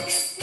Rama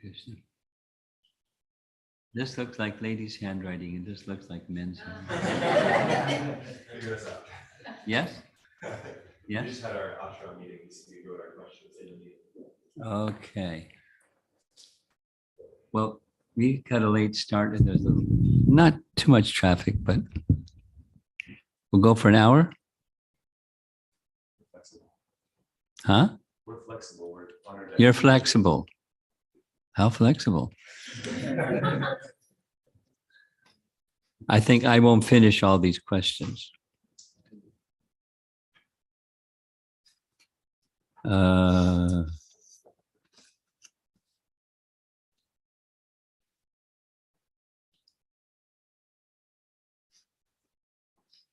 Krishna. This looks like ladies' handwriting, and this looks like men's handwriting. Yes? Yes? We just had our ashram meetings. We wrote our questions in the meeting. Okay. Well, we got a late start and there's not too much traffic, but we'll go for an hour. We're flexible. Huh? We're flexible. We're honored. You're flexible. How flexible? I think I won't finish all these questions.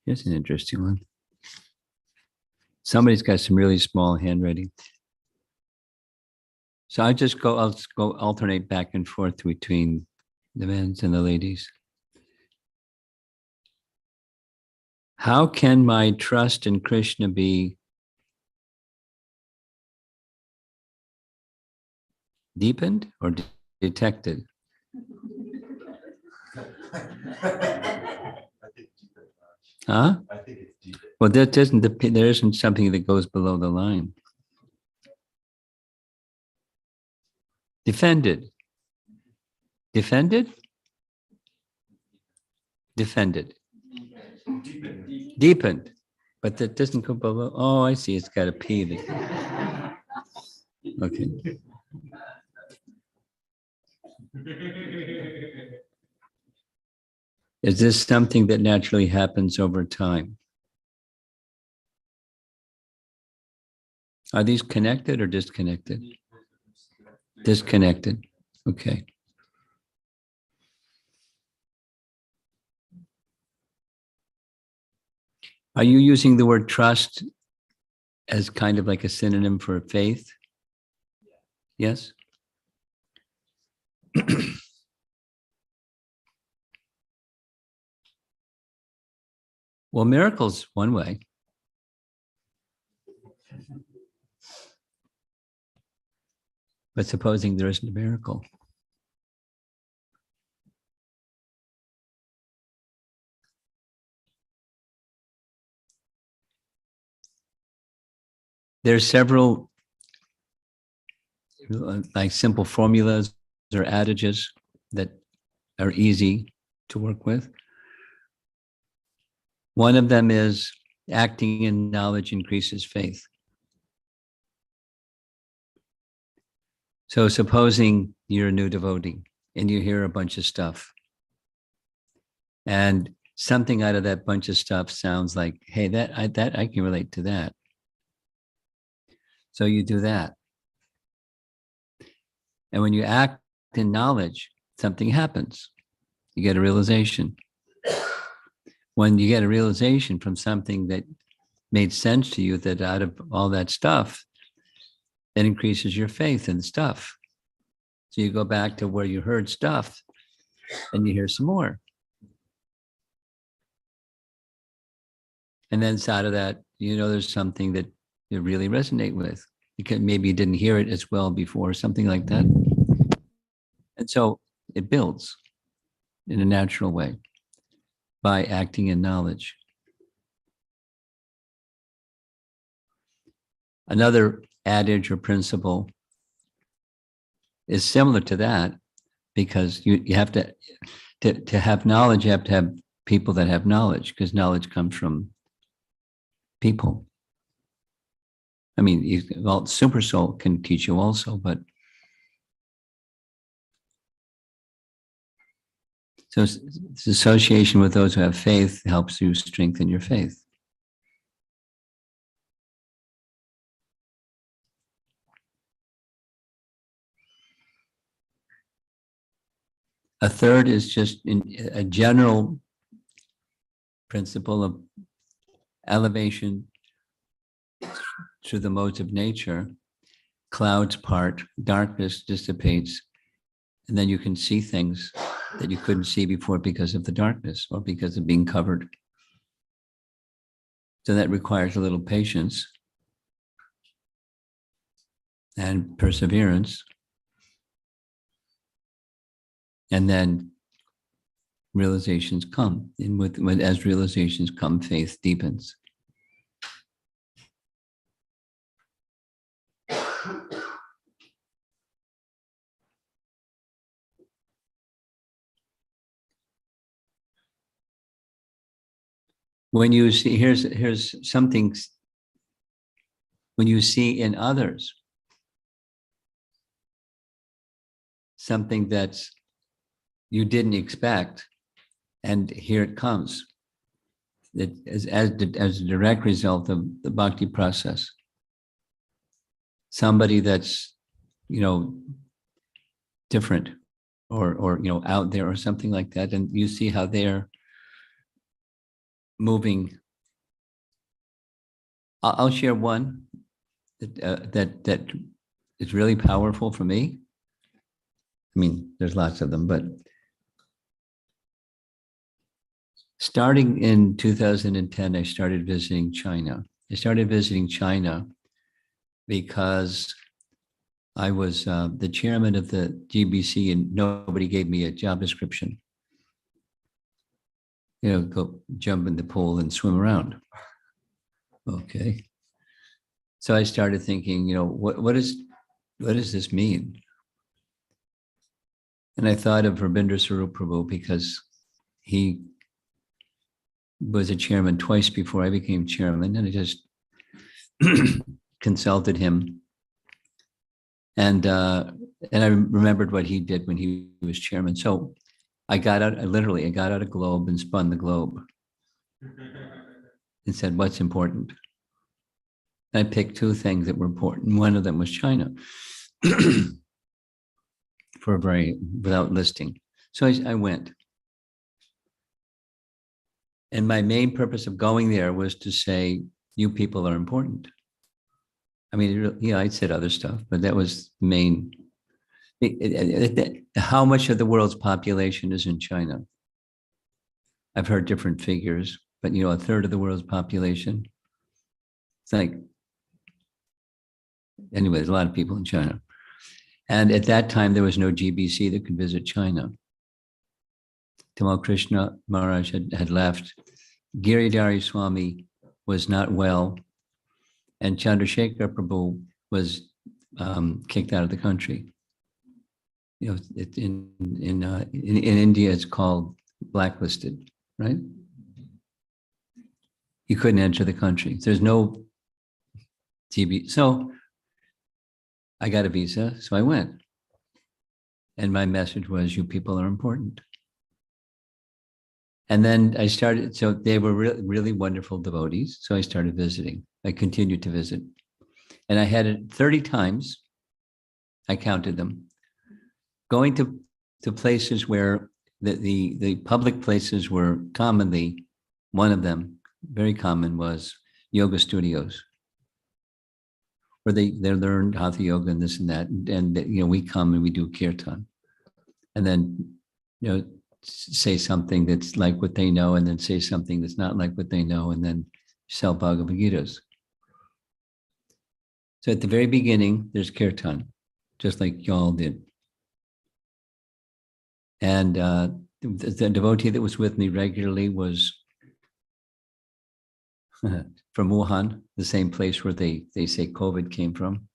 Here's an interesting one. Somebody's got some really small handwriting. So I'll just go alternate back and forth between the men's and the ladies. How can my trust in Krishna be deepened or detected? Huh? I think it's deep. Well, there isn't something that goes below the line. Defended. Defended? Defended. Deepened. But that doesn't go below. Oh, I see. It's got a P. Okay. Is this something that naturally happens over time? Are these connected or disconnected? Disconnected. Okay. Are you using the word trust as kind of like a synonym for faith? Yes? Well, miracles one way. But supposing there isn't a miracle. There's several like simple formulas or adages that are easy to work with. One of them is acting in knowledge increases faith. So supposing you're a new devotee and you hear a bunch of stuff and something out of that bunch of stuff sounds like, hey, that I can relate to that. So you do that. And when you act in knowledge, something happens. You get a realization. When you get a realization from something that made sense to you, that out of all that stuff, it increases your faith in stuff. So you go back to where you heard stuff and you hear some more. And then out of that, there's something that you really resonate with. Maybe you didn't hear it as well before, something like that. And so it builds in a natural way by acting in knowledge. Another adage or principle is similar to that, because you have to have knowledge, you have to have people that have knowledge, because knowledge comes from people. I mean, Super Soul can teach you also, but so it's association with those who have faith helps you strengthen your faith. A third is just a general principle of elevation through the modes of nature. Clouds part, darkness dissipates, and then you can see things that you couldn't see before because of the darkness or because of being covered. So that requires a little patience. and perseverance. And then realizations come. And as realizations come, faith deepens. When you see, here's something, when you see in others something that's you didn't expect, and here it comes. That as a direct result of the bhakti process. Somebody that's, different or out there or something like that, and you see how they're moving. I'll share one that is really powerful for me. I mean, there's lots of them, but starting in 2010, I started visiting China. I started visiting China because I was the chairman of the GBC and nobody gave me a job description. Go jump in the pool and swim around. Okay. So I started thinking, what does this mean? And I thought of Rabindra Swarup Prabhu because he was a chairman twice before I became chairman, and I just consulted him. And I remembered what he did when he was chairman. So I got out a globe and spun the globe and said, what's important? And I picked two things that were important. One of them was China without listing. So I went. And my main purpose of going there was to say, you people are important. I mean, I'd said other stuff, but that was the main. How much of the world's population is in China? I've heard different figures, but a third of the world's population. It's like, anyway, there's a lot of people in China. And at that time, there was no GBC that could visit China. Tamal Krishna Maharaj had left. Giridhari Swami was not well. And Chandrasekhar Prabhu was kicked out of the country. In India, it's called blacklisted, right? You couldn't enter the country. There's no TB. So I got a visa, so I went. And my message was, you people are important. And then I started, so they were really, really wonderful devotees. So I started visiting. I continued to visit. And I had it 30 times. I counted them. Going to places where the public places were commonly, one of them, very common, was yoga studios, where they learned hatha yoga and this and that. And we come and we do kirtan. And then, say something that's like what they know, and then say something that's not like what they know, and then sell Bhagavad Gitas. So at the very beginning, there's kirtan, just like y'all did. And the devotee that was with me regularly was from Wuhan, the same place where they say COVID came from,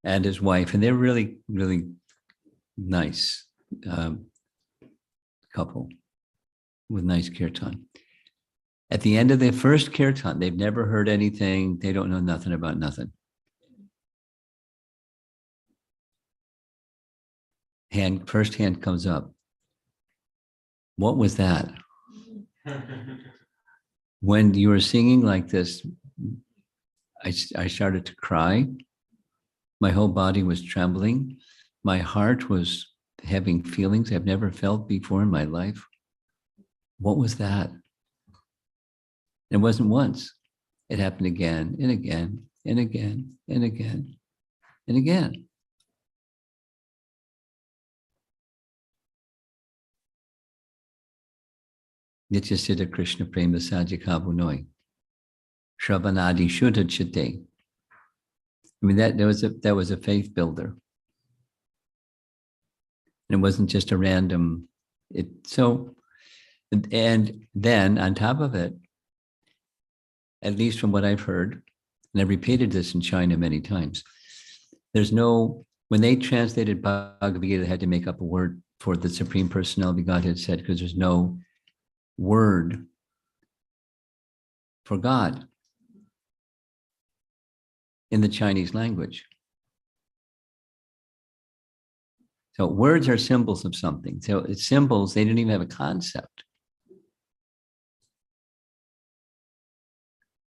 and his wife, and they're really, really nice couple with nice kirtan. At the end of their first kirtan, they've never heard anything. They don't know nothing about nothing. First hand comes up. What was that? When you were singing like this, I started to cry. My whole body was trembling. My heart was having feelings I've never felt before in my life. What was that? It wasn't once. It happened again and again and again and again and again. Nitya Siddha Krishna Prema Sajikabu Noi. Shravanadi Shuddha Chite. I mean, that was a faith builder. And it wasn't just a random, and then on top of it, at least from what I've heard, and I've repeated this in China many times, when they translated Bhagavad Gita, they had to make up a word for the Supreme Personality of Godhead said, because there's no word for God in the Chinese language. So words are symbols of something. So it's symbols, they didn't even have a concept.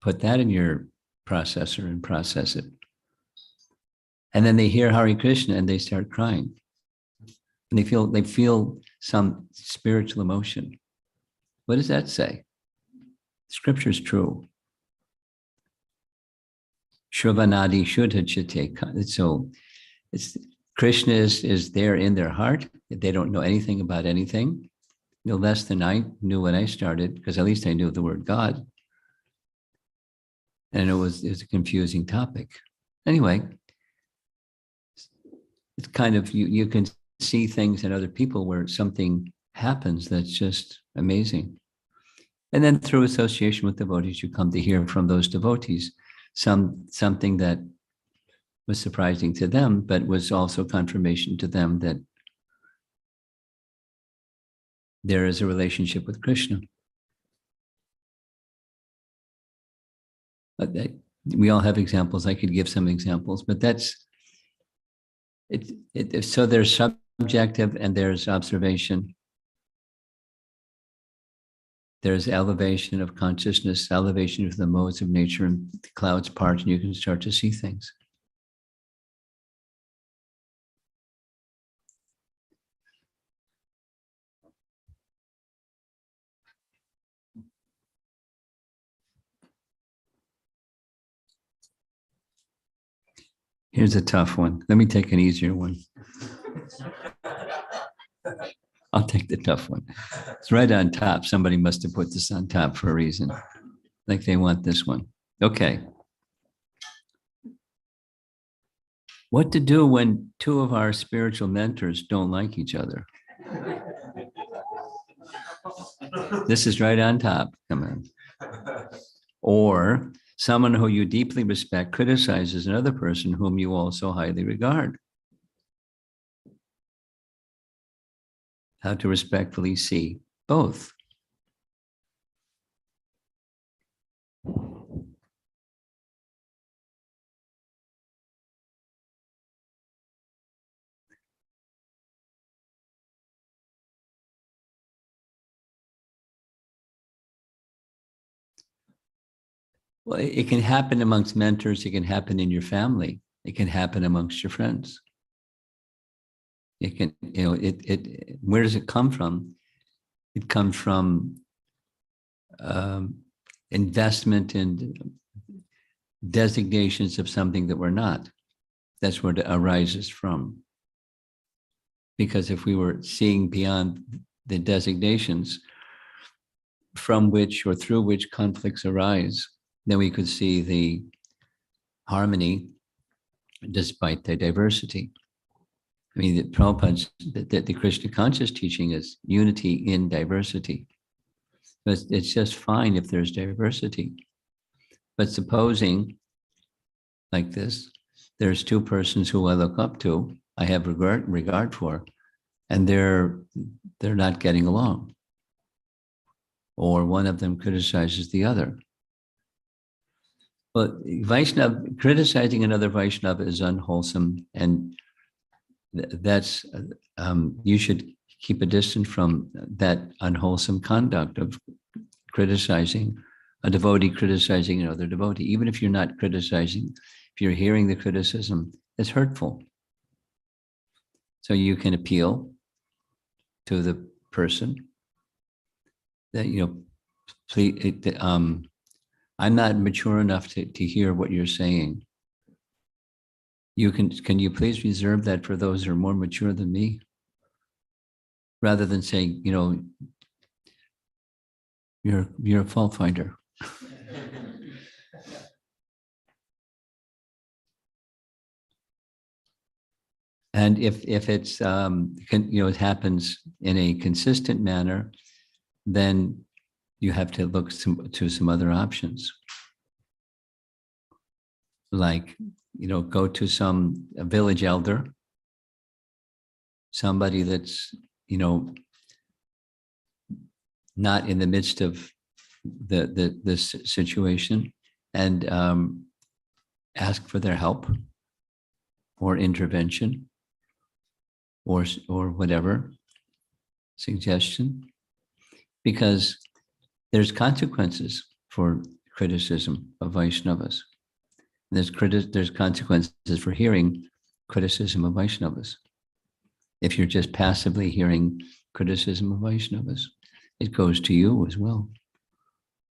Put that in your processor and process it. And then they hear Hare Krishna and they start crying. And they feel some spiritual emotion. What does that say? Scripture is true. Shravanadi Shuddha Chitte. So Krishna is there in their heart. They don't know anything about anything. No less than I knew when I started, because at least I knew the word God. And it was a confusing topic. Anyway, it's kind of, you can see things in other people where something happens that's just amazing. And then through association with devotees, you come to hear from those devotees something that was surprising to them, but was also confirmation to them that there is a relationship with Krishna. We all have examples. I could give some examples, but that's it. So there's subjective and there's observation. There's elevation of consciousness, elevation of the modes of nature, and the clouds part, and you can start to see things. Here's a tough one. Let me take an easier one. I'll take the tough one. It's right on top. Somebody must have put this on top for a reason. Like they want this one. Okay. What to do when two of our spiritual mentors don't like each other? This is right on top. Come on. Or someone who you deeply respect criticizes another person whom you also highly regard. How to respectfully see both. Well, it can happen amongst mentors. It can happen in your family. It can happen amongst your friends. It can, where does it come from? It comes from investment in designations of something that we're not. That's where it arises from. Because if we were seeing beyond the designations from which or through which conflicts arise, then we could see the harmony despite the diversity. I mean, the Krishna conscious teaching is unity in diversity. It's just fine if there's diversity. But supposing, like this, there's two persons who I look up to, I have regard for, and they're not getting along. Or one of them criticizes the other. Well, Vaishnava, criticizing another Vaishnava is unwholesome, and that's, you should keep a distance from that unwholesome conduct of criticizing a devotee, criticizing another devotee. Even if you're not criticizing, if you're hearing the criticism, it's hurtful. So you can appeal to the person that, please, I'm not mature enough to hear what you're saying. Can you please reserve that for those who are more mature than me? Rather than saying, you're a fault finder. And if it's it happens in a consistent manner, then you have to look to some other options, like go to a village elder, somebody that's not in the midst of this situation, and ask for their help or intervention or whatever suggestion, because there's consequences for criticism of Vaishnavas. There's consequences for hearing criticism of Vaishnavas. If you're just passively hearing criticism of Vaishnavas, it goes to you as well.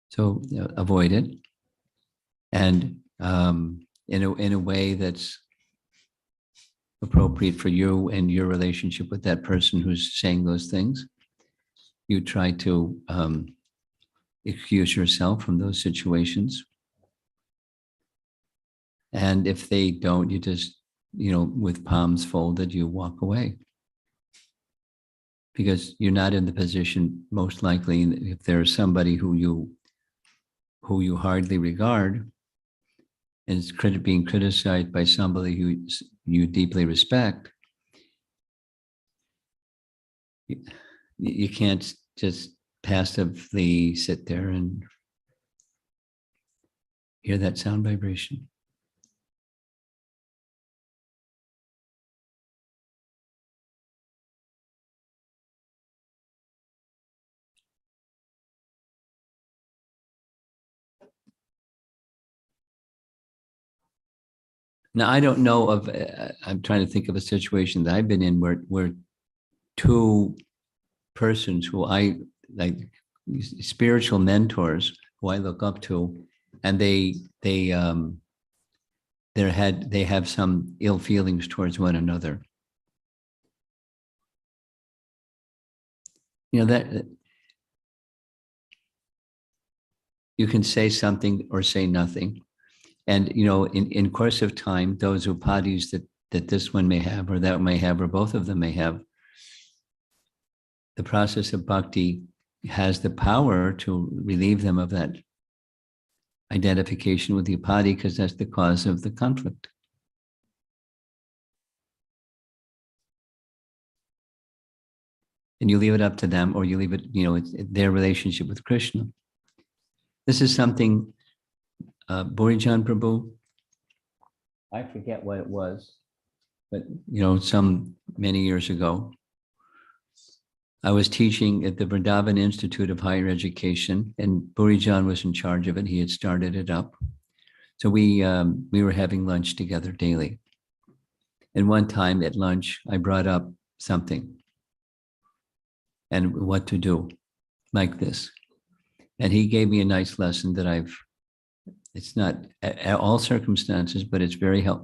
So avoid it, and in a way that's appropriate for you and your relationship with that person who's saying those things. You try to excuse yourself from those situations. And if they don't, you just, with palms folded, you walk away. Because you're not in the position, most likely, if there's somebody who you hardly regard, and is being criticized by somebody who you deeply respect, you can't just passively sit there and hear that sound vibration. Now, I don't know of, I'm trying to think of a situation that I've been in where two persons who I like, spiritual mentors who I look up to, and they have some ill feelings towards one another. That you can say something or say nothing. And, in course of time, those upadhis that this one may have, or that may have, or both of them may have, the process of bhakti has the power to relieve them of that identification with the upadhi, because that's the cause of the conflict. And you leave it up to them, or you leave it, it's their relationship with Krishna. This is something Burijan Prabhu, I forget what it was, but some many years ago, I was teaching at the Vrindavan Institute of Higher Education, and Burijan was in charge of it. He had started it up. So we were having lunch together daily. And one time at lunch, I brought up something and what to do like this. And he gave me a nice lesson that it's not at all circumstances, but it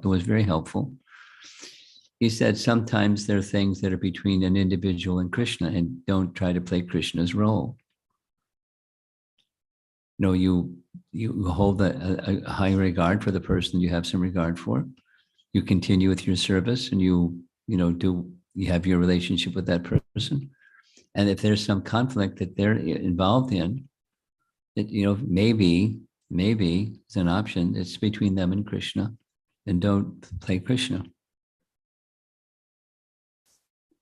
was very helpful. He said, sometimes there are things that are between an individual and Krishna, and don't try to play Krishna's role. You hold a high regard for the person you have some regard for. You continue with your service, and you have your relationship with that person. And if there's some conflict that they're involved in, that maybe it's an option. It's between them and Krishna, and don't play Krishna.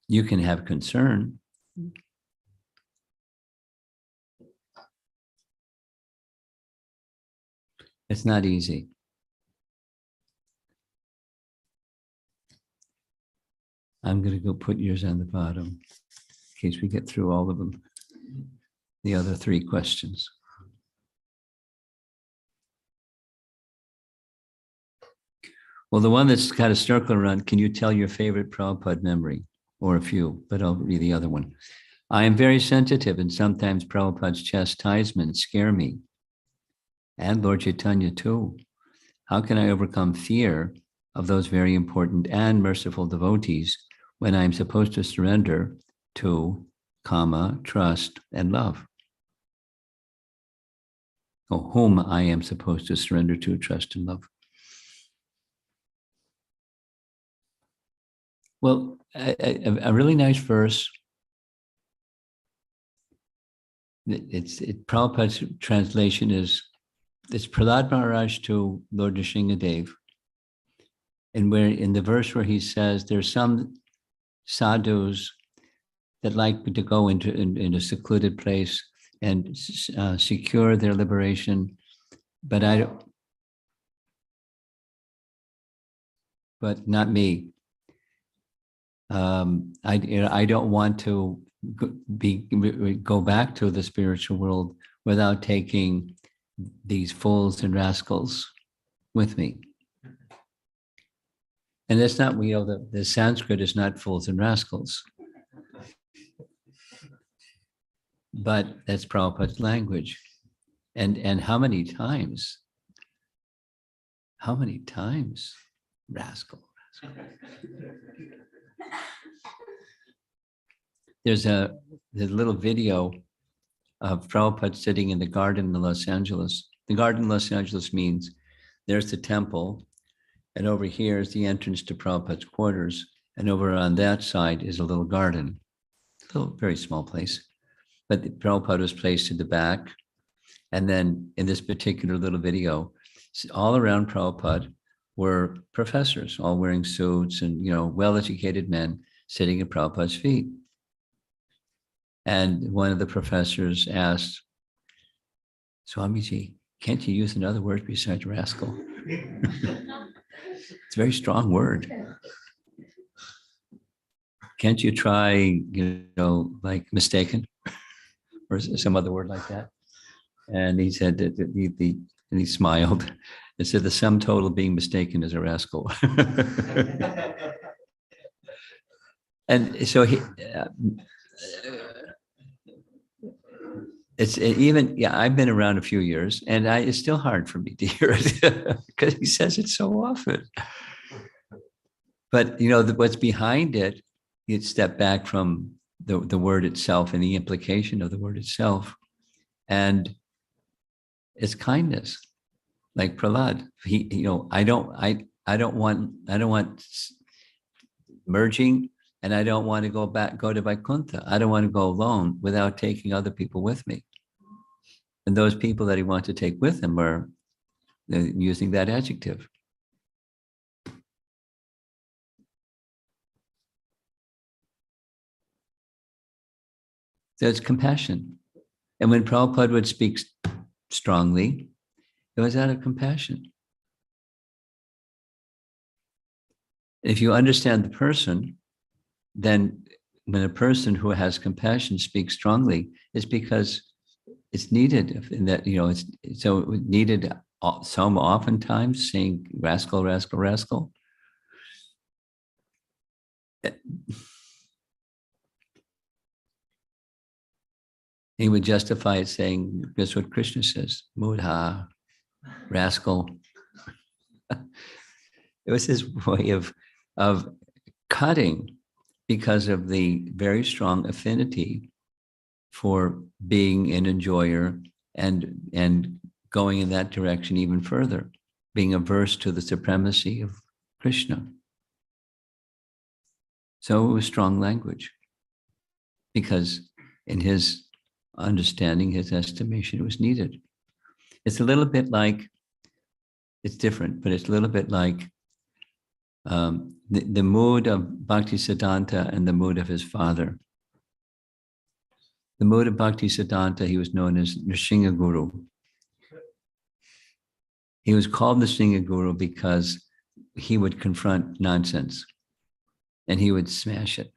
You can have concern. It's not easy. I'm going to go put yours on the bottom in case we get through all of them. The other 3 questions. Well, the one that's got a circle around, can you tell your favorite Prabhupada memory? Or a few, but I'll read the other one. I am very sensitive, and sometimes Prabhupada's chastisements scare me. And Lord Chaitanya too. How can I overcome fear of those very important and merciful devotees when I'm supposed to surrender to kama, trust, and love? Or whom I am supposed to surrender to, trust, and love. Well, a really nice verse. Prabhupada's translation is, it's Prahlad Maharaj to Lord Nrsingadev. And where in the verse where he says, there's some sadhus that like to go in a secluded place and secure their liberation, but but not me. I don't want to go back to the spiritual world without taking these fools and rascals with me. And that's not, the Sanskrit is not fools and rascals, but that's Prabhupada's language. And how many times, rascal. There's a little video of Prabhupada sitting in the garden in Los Angeles. The garden in Los Angeles means there's the temple, and over here is the entrance to Prabhupada's quarters, and over on that side is a little garden, a little very small place. But Prabhupada was placed in the back, and then in this particular little video, all around Prabhupada were professors, all wearing suits and well-educated men sitting at Prabhupada's feet. And one of the professors asked, Swamiji, can't you use another word besides rascal? It's a very strong word. Can't you try, like mistaken or some other word like that? And he said that and he smiled and said the sum total being mistaken is a rascal. And so I've been around a few years, and it's still hard for me to hear it because he says it so often. But what's behind it, you'd step back from the word itself and the implication of the word itself, and it's kindness. Like Prahlad, I don't want merging. And I don't want to go to Vaikuntha. I don't want to go alone without taking other people with me. And those people that he wants to take with him are using that adjective. There's compassion. And when Prabhupada would speak strongly, it was out of compassion. If you understand the person, then when a person who has compassion speaks strongly, it's because it's needed. In that, it's so needed. Some oftentimes saying rascal, rascal, rascal. He would justify it saying, that's what Krishna says, mudha, rascal. It was his way of cutting, because of the very strong affinity for being an enjoyer and going in that direction even further, being averse to the supremacy of Krishna. So it was strong language, because in his understanding, his estimation, it was needed. It's a little bit like, it's different, but it's a little bit like the mood of Bhaktisiddhanta and the mood of his father. The mood of Bhaktisiddhanta, he was known as Nrsinga He was called Nrsinga because he would confront nonsense and he would smash it.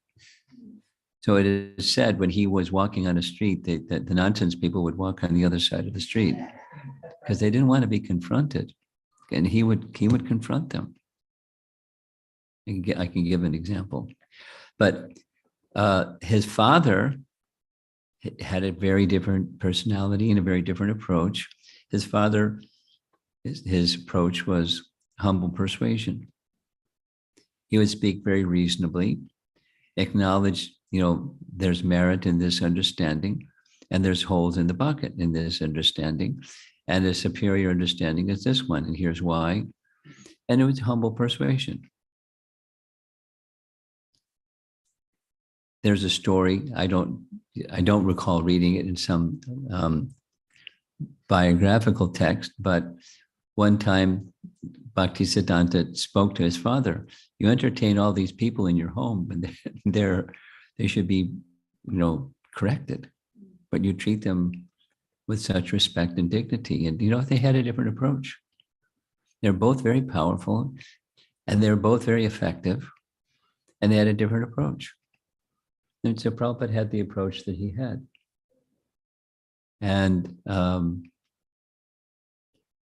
So it is said when he was walking on a street, that the nonsense people would walk on the other side of the street because they didn't want to be confronted, and he would confront them. I can give an example, but his father had a very different personality and a very different approach. His father, his approach was humble persuasion. He would speak very reasonably, acknowledge, there's merit in this understanding, and there's holes in the bucket in this understanding, and a superior understanding is this one, and here's why. And it was humble persuasion. there's a story. I don't recall reading it in some biographical text, but one time Bhaktisiddhanta spoke to his father. You entertain all these people in your home, and they should be, corrected, but you treat them with such respect and dignity. And they had a different approach. They're both very powerful, and they're both very effective, and they had a different approach. And so Prabhupada had the approach that he had. And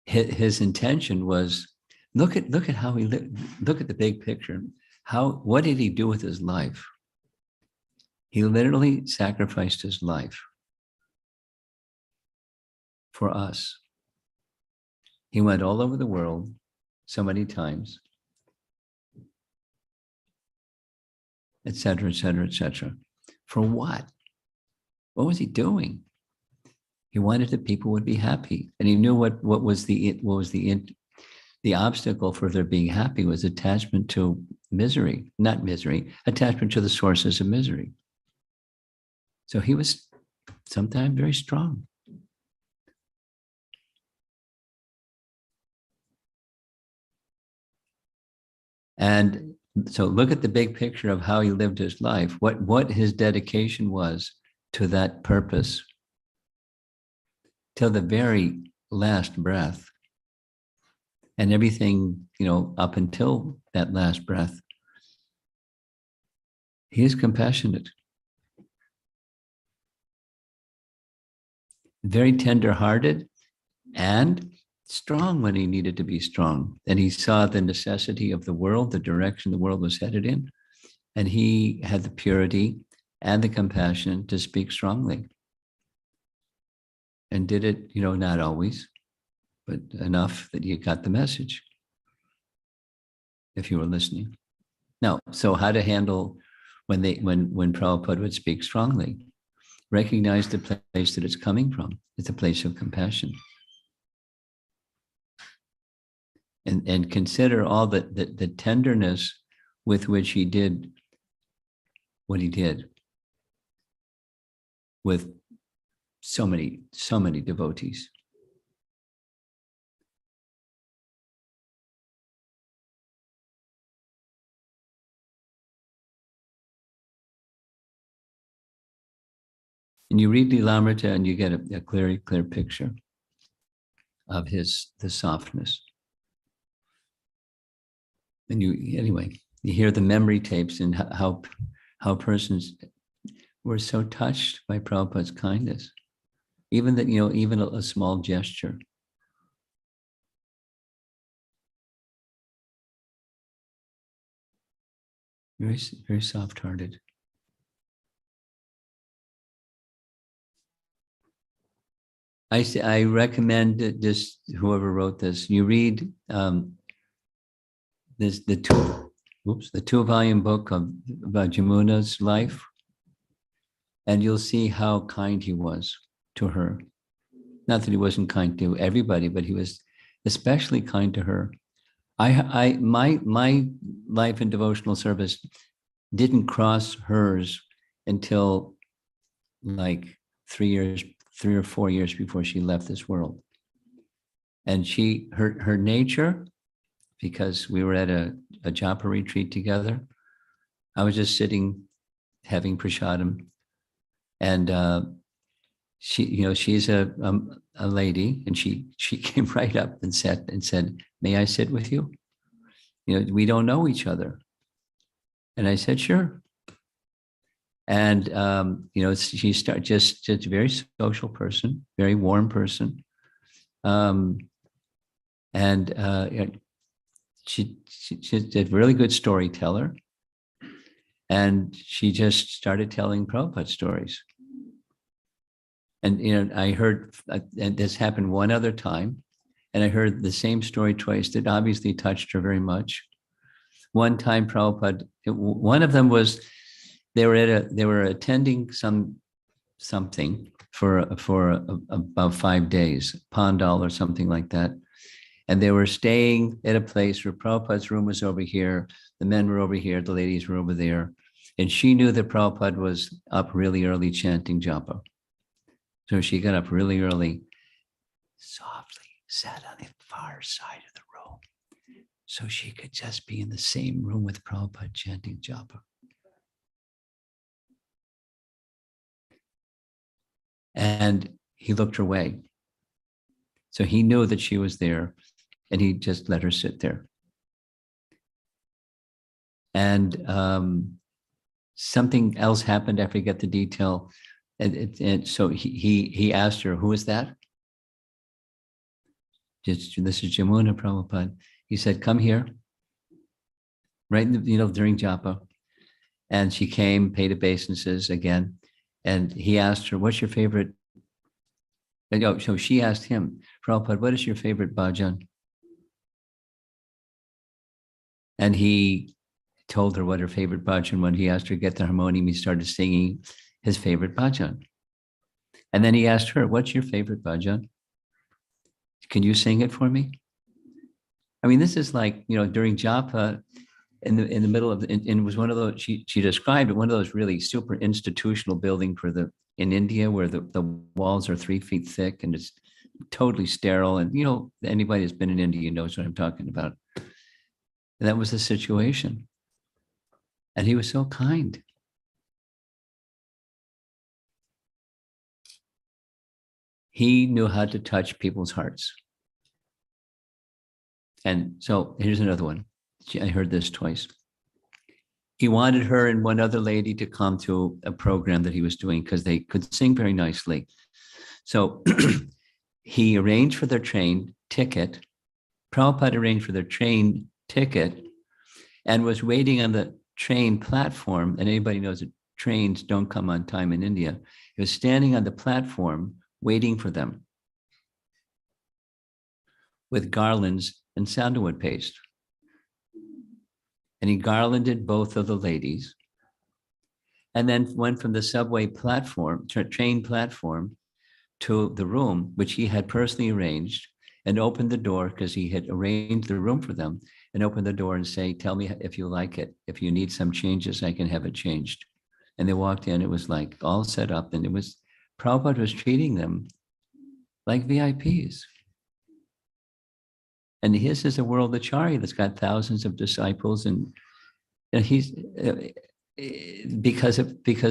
his intention was, look at how he lived. Look at the big picture. What did he do with his life? He literally sacrificed his life for us. He went all over the world so many times, et cetera, et cetera, et cetera. For what? What was he doing? He wanted that people would be happy, and he knew what was the obstacle for their being happy was attachment to misery, not misery, attachment to the sources of misery. So he was sometimes very strong. And so look at the big picture of how he lived his life, what his dedication was to that purpose, till the very last breath. And everything, up until that last breath, he is compassionate, very tender-hearted, and strong when he needed to be strong. And he saw the necessity of the world, the direction the world was headed in. And he had the purity and the compassion to speak strongly. And did it, not always, but enough that you got the message, if you were listening. Now, so how to handle when Prabhupada would speak strongly? Recognize the place that it's coming from. It's a place of compassion. And consider all the tenderness with which he did what he did with so many devotees. And you read Lilamrita and you get a clear picture of the softness. And you hear the memory tapes and how persons were so touched by Prabhupada's kindness. Even that, even a small gesture. Very, very soft-hearted. I recommend that whoever wrote this, you read the 2-volume book about Jamuna's life, and you'll see how kind he was to her. Not that he wasn't kind to everybody, but he was especially kind to her. My life in devotional service didn't cross hers until like 3 or 4 years before she left this world. And her nature, because we were at a japa retreat together, I was just sitting having prasadam, and she's a lady, and she came right up and said, "May I sit with you? We don't know each other." And I said, "Sure." And she started just a very social person, very warm person, and she's a really good storyteller, and she just started telling Prabhupada stories. And I heard, and this happened one other time, and I heard the same story twice that obviously touched her very much. One time Prabhupada, one of them was, they were attending something for about 5 days, Pandal or something like that. And they were staying at a place where Prabhupada's room was over here, the men were over here, the ladies were over there. And she knew that Prabhupada was up really early chanting japa. So she got up really early, softly sat on the far side of the room, so she could just be in the same room with Prabhupada chanting japa. And he looked her way. So he knew that she was there, and he just let her sit there. And something else happened. I forget the detail. And so he asked her, "Who is that?" This is Jamuna Prabhupada. He said, "Come here." Right, during japa. And she came, paid obeisances again. And he asked her, "What's your favorite?" And so she asked him, "Prabhupada, what is your favorite bhajan?" And he told her what her favorite bhajan was. He asked her to get the harmonium. He started singing his favorite bhajan. And then he asked her, "What's your favorite bhajan? Can you sing it for me?" I mean, this is like, during japa, in the middle of, and it was one of those, she described it, one of those really super institutional building in India, where the walls are 3 feet thick and it's totally sterile. And, anybody that's been in India knows what I'm talking about. And that was the situation. And he was so kind. He knew how to touch people's hearts. And so here's another one. I heard this twice. He wanted her and one other lady to come to a program that he was doing because they could sing very nicely. So he arranged for their train ticket. Prabhupada arranged for their train ticket and was waiting on the train platform. And anybody knows that trains don't come on time in India. He was standing on the platform waiting for them with garlands and sandalwood paste. And he garlanded both of the ladies, and then went from the subway platform, train platform, to the room, which he had personally arranged, and opened the door because he had arranged the room for them, and opened the door and say, "Tell me if you like it. If you need some changes, I can have it changed." And they walked in, it was like all set up, and Prabhupada was treating them like VIPs. And his is a world acharya that's got thousands of disciples, and he's because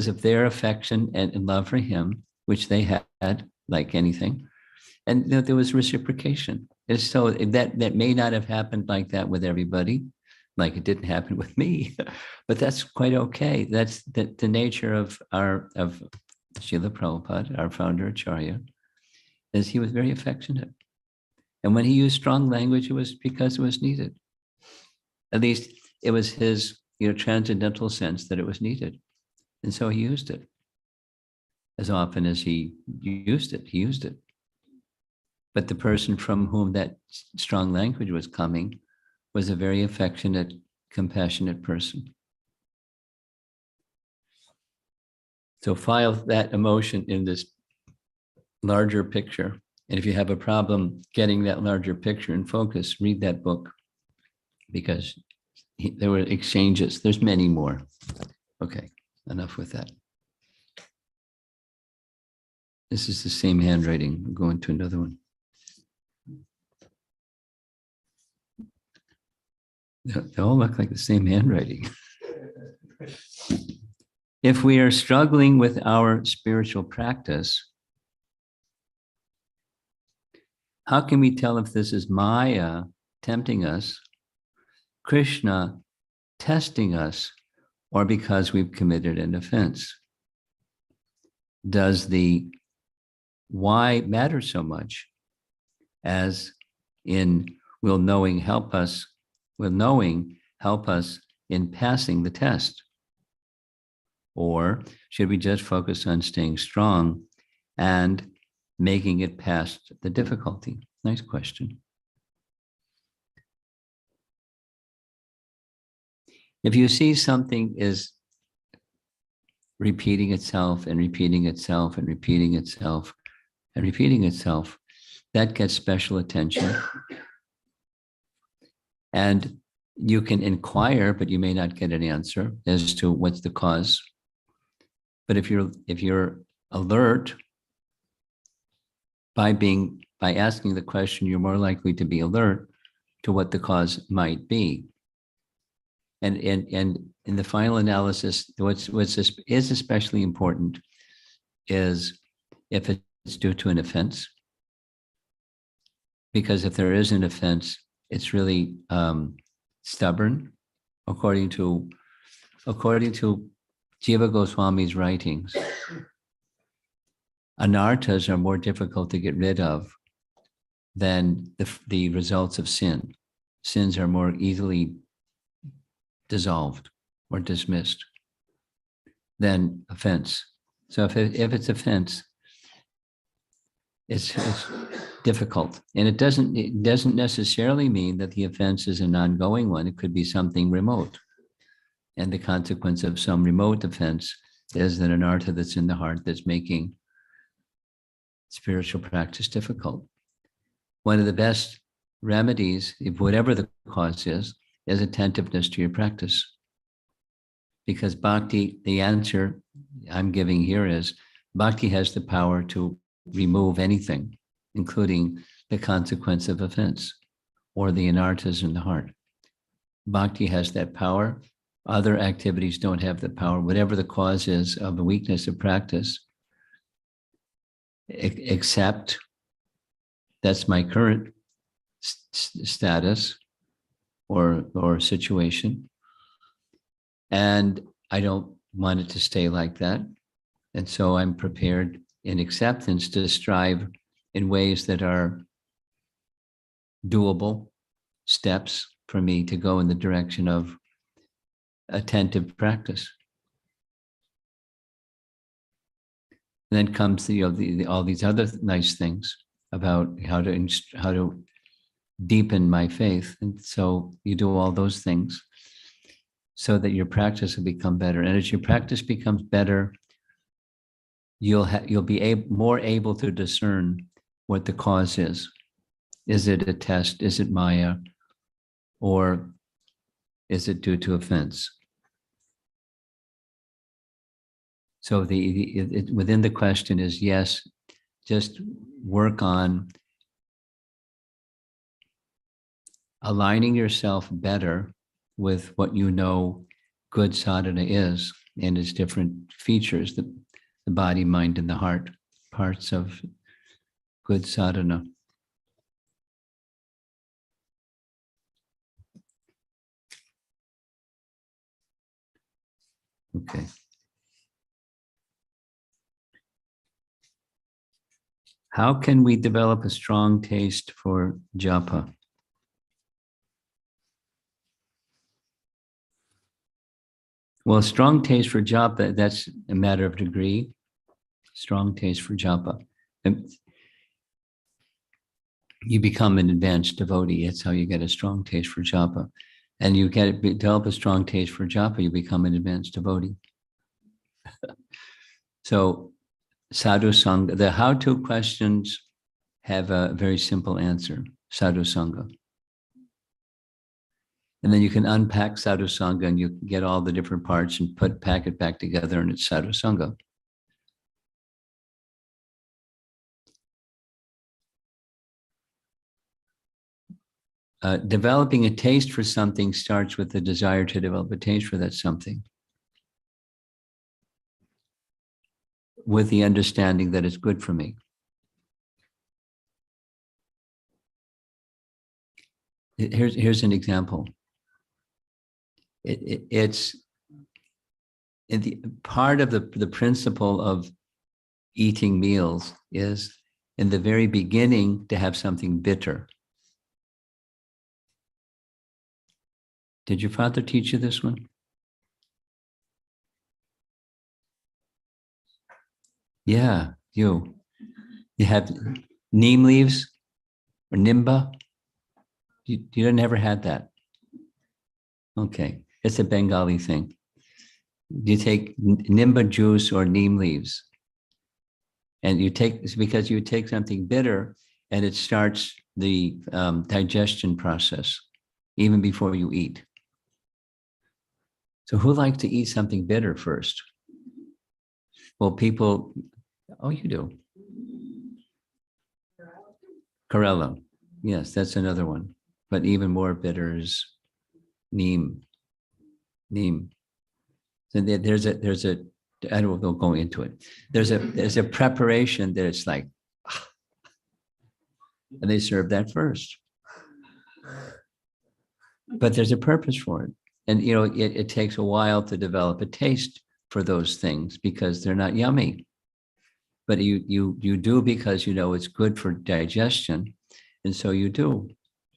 of their affection and love for him, which they had, like anything, and there was reciprocation. And so that may not have happened like that with everybody, like it didn't happen with me, but that's quite okay. That's the nature of Srila Prabhupada, our founder acharya, is he was very affectionate. And when he used strong language, it was because it was needed. At least it was his, transcendental sense that it was needed. And so he used it. As often as he used it. But the person from whom that strong language was coming was a very affectionate, compassionate person. So file that emotion in this larger picture. And if you have a problem getting that larger picture in focus, read that book, because there were exchanges. There's many more. Okay, enough with that. This is the same handwriting. I'm going to another one. They all look like the same handwriting. If we are struggling with our spiritual practice, how can we tell if this is Maya tempting us, Krishna testing us, or because we've committed an offense? Does the why matter so much as in will knowing help us in passing the test? Or should we just focus on staying strong and making it past the difficulty? Nice question. If you see something is repeating itself and repeating itself and repeating itself and repeating itself, that gets special attention. And You can inquire, but you may not get an answer as to what's the cause. But if you're alert, by asking the question, you're more likely to be alert to what the cause might be. And in the final analysis, what's is especially important is if it's due to an offense. Because if there is an offense, it's really stubborn. According to Jiva Goswami's writings, anarthas are more difficult to get rid of than the results of sin. Sins are more easily dissolved or dismissed than offense. So if it's offense, it's difficult, and it doesn't necessarily mean that the offense is an ongoing one. It could be something remote, and the consequence of some remote offense is that an anartha that's in the heart that's making spiritual practice difficult. One of the best remedies, if whatever the cause is attentiveness to your practice. Because bhakti, the answer I'm giving here is, bhakti has the power to remove anything, including the consequence of offense or the anarthas in the heart. Bhakti has that power. Other activities don't have the power. Whatever the cause is of the weakness of practice, except that's my current status or situation, and I don't want it to stay like that. And so I'm prepared in acceptance to strive in ways that are doable steps for me to go in the direction of attentive practice. And then comes all these other nice things about how to deepen my faith. And so you do all those things so that your practice will become better. And as your practice becomes better, you'll be more able to discern what the cause is. Is it a test? Is it Maya? Or is it due to offense? So within the question is, yes, just work on aligning yourself better with what you know good sadhana is and its different features, the body, mind, and the heart, parts of good sadhana. Okay. How can we develop a strong taste for japa? Well, strong taste for japa, that's a matter of degree. Strong taste for japa. And you become an advanced devotee. That's how you get a strong taste for japa. And you develop a strong taste for japa, you become an advanced devotee. So sadhu sangha, the how-to questions have a very simple answer, sadhu sangha. And then you can unpack sadhu sangha and you get all the different parts and pack it back together, and it's sadhu sangha. Developing a taste for something starts with the desire to develop a taste for that something, with the understanding that it's good for me. Here's an example. It's part of the principle of eating meals is in the very beginning to have something bitter. Did your father teach you this one? Yeah, you have neem leaves or nimba. You never had that. Okay, it's a Bengali thing. You take nimba juice or neem leaves, and it's because you take something bitter, and it starts the digestion process. even before you eat. So who likes to eat something bitter first? Well, people, oh, you do. Corella. Yes, that's another one. But even more bitter is neem. Neem. So there's a, I don't go into it. There's a preparation that it's like, and they serve that first. But there's a purpose for it. And, you know, it takes a while to develop a taste for those things because they're not yummy. But you do because you know it's good for digestion. And so you do.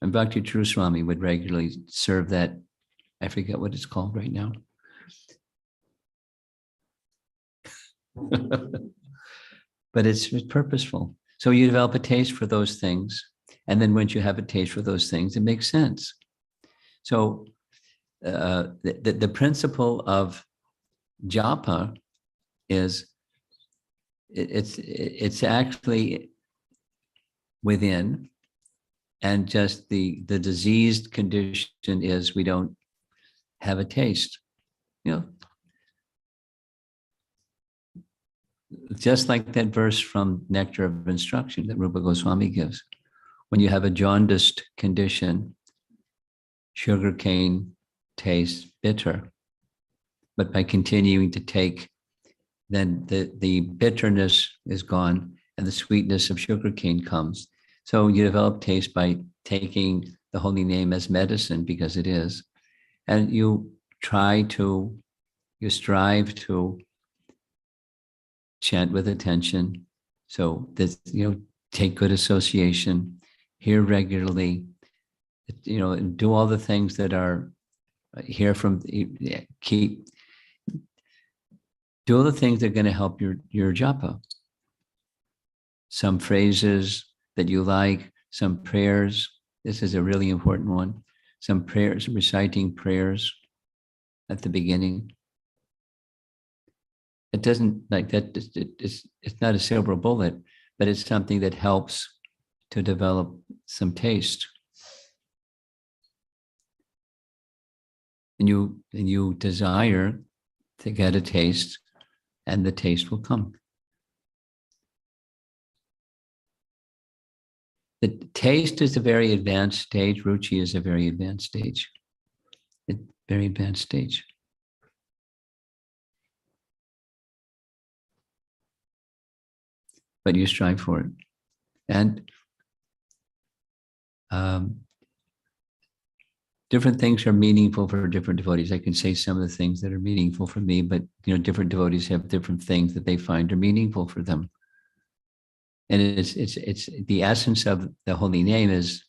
And Bhakti True Swami would regularly serve that. I forget what it's called right now. But it's purposeful. So you develop a taste for those things. And then once you have a taste for those things, it makes sense. So the principle of japa is it's actually within, and just the diseased condition is we don't have a taste. You know, just like that verse from Nectar of Instruction that Rupa Goswami gives. When you have a jaundiced condition, sugarcane tastes bitter. But by continuing to take, then the bitterness is gone and the sweetness of sugarcane comes. So you develop taste by taking the holy name as medicine, because it is. And you strive to chant with attention. So that, you know, take good association, hear regularly, you know, and do all the things that are here from, do all the things that are going to help your japa. Some phrases that you like, some prayers. This is a really important one. Some prayers, reciting prayers at the beginning. It doesn't like that. It's not a silver bullet, but it's something that helps to develop some taste. And you desire to get a taste, and the taste will come. The taste is a very advanced stage. Ruchi is a very advanced stage. A very advanced stage. But you strive for it. And different things are meaningful for different devotees. I can say some of the things that are meaningful for me, but you know, different devotees have different things that they find are meaningful for them. And it's the essence of the holy name is,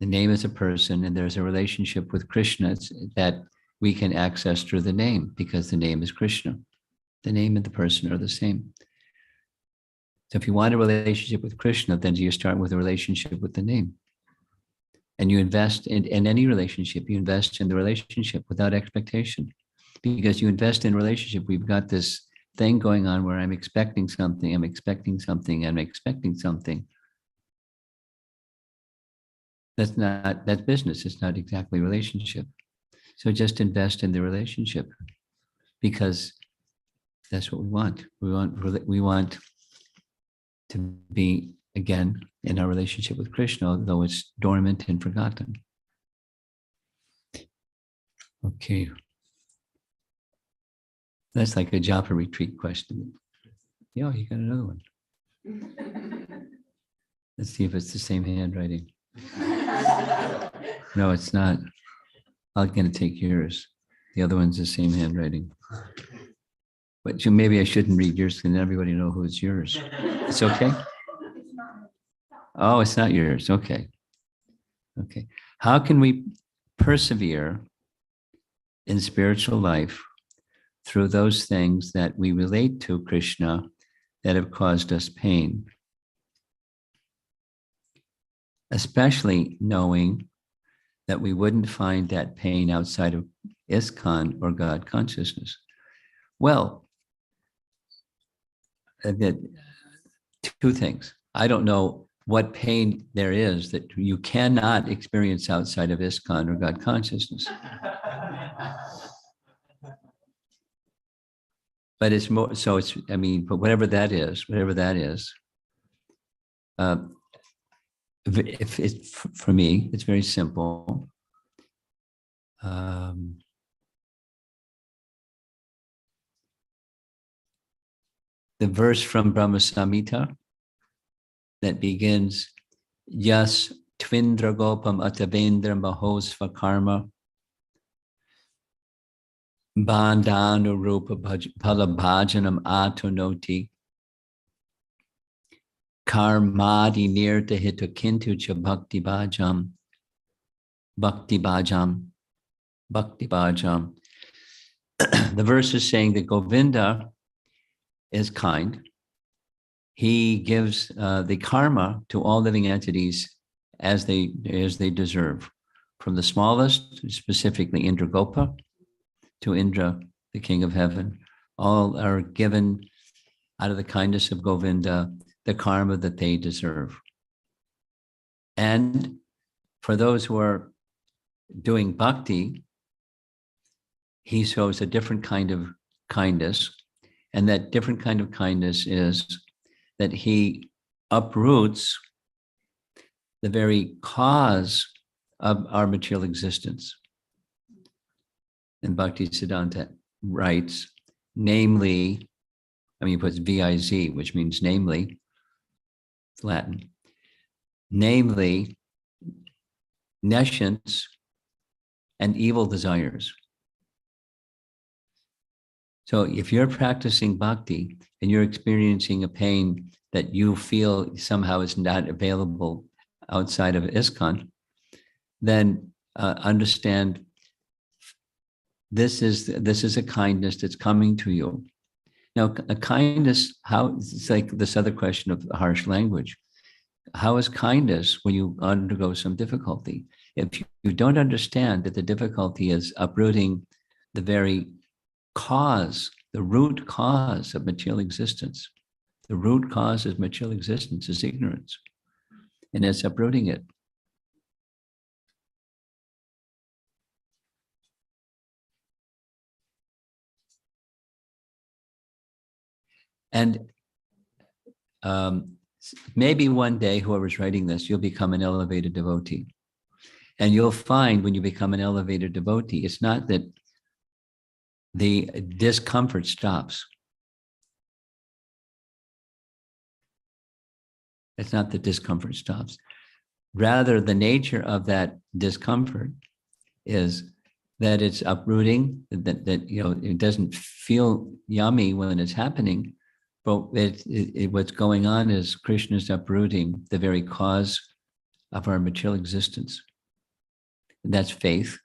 the name is a person, and there's a relationship with Krishna that we can access through the name, because the name is Krishna. The name and the person are the same. So if you want a relationship with Krishna, then you start with a relationship with the name. And you invest in any relationship, you invest in the relationship without expectation. Because you invest in a relationship, we've got this thing going on where I'm expecting something, I'm expecting something, I'm expecting something. That's business. It's not exactly relationship. So just invest in the relationship, because that's what we want. We want to be again in our relationship with Krishna, although it's dormant and forgotten. Okay. That's like a japa retreat question. Yeah, you got another one. Let's see if it's the same handwriting. No, it's not. I'm going to take yours. The other one's the same handwriting. But maybe I shouldn't read yours, and everybody know who it's yours. It's okay? Oh, it's not yours. Okay. Okay. How can we persevere in spiritual life through those things that we relate to Krishna that have caused us pain? Especially knowing that we wouldn't find that pain outside of ISKCON or God consciousness. Well, two things. I don't know what pain there is that you cannot experience outside of ISKCON or God consciousness. But it's more, so it's, I mean, but whatever that is, if it's for me, it's very simple. The verse from Brahma Samhita that begins, Yas Twindragopam Atavendra Mahosva Karma Bandhanu Rupa Palabhajanam Atunoti Karmadi Nirta Hitakintu Cha Bhakti Bhajam. The verse is saying that Govinda is kind. He gives the karma to all living entities as they deserve, from the smallest, specifically Indragopa, to Indra, the king of heaven. All are given out of the kindness of Govinda the karma that they deserve. And for those who are doing bhakti, he shows a different kind of kindness. And that different kind of kindness is that he uproots the very cause of our material existence. And Bhakti Siddhanta writes, namely, I mean, he puts V-I-Z, which means namely, it's Latin, namely, nescience and evil desires. So if you're practicing bhakti and you're experiencing a pain that you feel somehow is not available outside of ISKCON, then understand this is a kindness that's coming to you. Now, a kindness, how, it's like this other question of harsh language. How is kindness when you undergo some difficulty? If you don't understand that the difficulty is uprooting the very cause, the root cause of material existence. The root cause of material existence is ignorance, and it's uprooting it. And maybe one day, whoever's writing this, you'll become an elevated devotee. And you'll find when you become an elevated devotee, it's not that the discomfort stops. It's not that discomfort stops. Rather, the nature of that discomfort is that it's uprooting, that you know, it doesn't feel yummy when it's happening, but what's going on is Krishna's uprooting the very cause of our material existence. And that's faith.